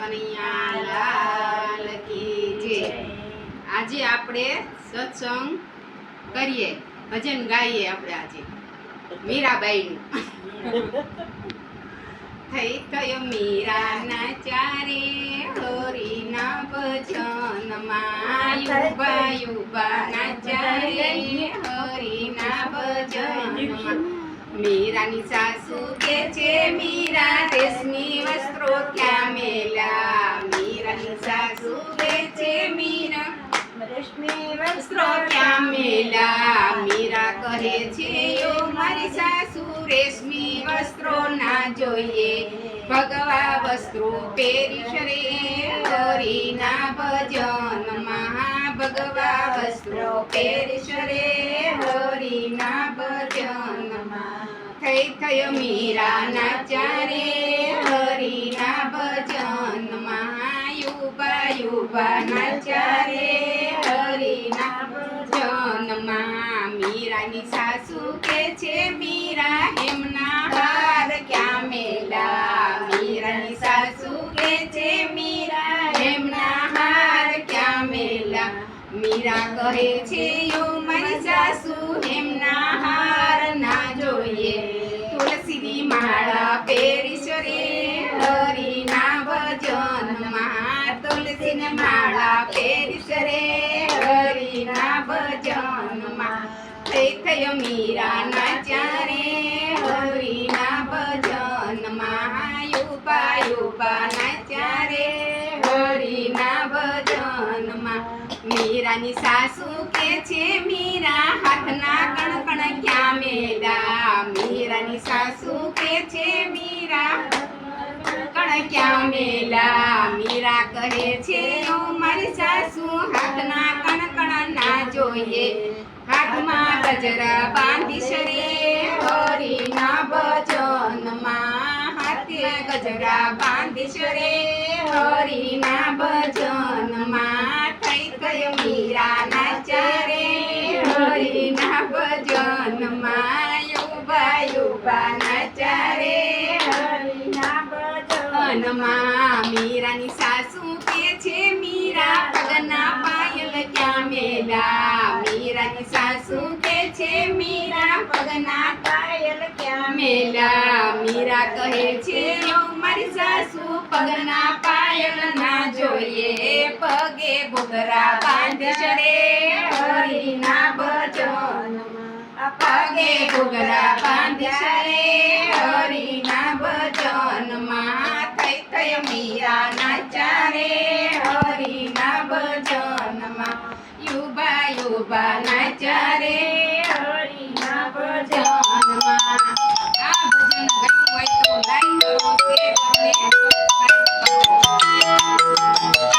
કનૈયા લાલ કી જય। આજે આપણે સત્સંગ કરીએ, ભજન ગાઈએ। આપણે આજે મીરાબાઈનું થઈ થયો મીરાના ચારે હરિના ભજનમાં યુબા યુબાના ચારે હરિના ભજનમાં। મીરાની સાસુ કે છે મીરા રેશમી વસ્ત્રો ક્યાં મેલા। મીરાની સાસુ કે છે મીરા રેશમી વસ્ત્રો ક્યાં મેલા। મીરા કહે છે યો મારી સાસુ રેશમી વસ્ત્રો ના જોઈએ, ભગવા વસ્ત્રો પહેરીશ રે હરિના ભજનમાં। ભગવા વસ્ત્રો પહેરીશ રે હરિના ભજનમાં। થઈ થયો મીરાના ચારે હરિના ભજનમાં। યુબા યુબાના ચારે હરિના ભજનમાં। મીરાની સાસુ કે છે મીરા એમના હાર ક્યાં મેલા। મીરાની સાસુ કે છે મીરા એમના હાર ક્યાં મેલા। મીરા કહે છે યો મારી સાસુ એમના હાર ના જોઈએ, તુલસીની માળા પહેરીશ રે હરિના ભજનમાં। તુલસીની માળા પહેરીશ રે હરિના ભજનમાં। થઈ થયો મીરાના ચારે હરિના ભજનમાં। યુબા યુબાના ચારે હરિના ભજનમાં। મીરાની સાસુ કે છે મીરા હાથના કણકણ ક્યાં મેલા। મીરાની સાસુ કે છે મીરા કણ ક્યાં મેલા। મીરા કહે છે ઓ મારી સાસુ હાથના કણકણ ના જોઈએ, હાથમાં ગજરા બાંધીશ રે હરિના ભજનમાં। હાથે ગજરા બાંધીશ રે હરિના ભજનમાં। થઈ ગયો મીરાના ચારે હરિના ભજનમાં। યુબા યુબાના ચારે હરિના ભજનમાં। મીરાની સાસુ કે છે મીરા પગના પાયલ ક્યાં મેલા। મીરાની સાસુ કે છે મીરા પગના પાયલ ક્યાં મેલા। મીરા કહે છે ઓ મારી સાસુ પગના પાયલ ના જોઈએ, પગે ઘૂઘરા બાંધીશ રે હરિના ભજનમાં। પગે ઘૂઘરા બાંધીશ રે હરિના ભજનમાં। થઈ થયો મીરાના ચારે હરિના ભજનમાં। યુબા યુબાના ચારે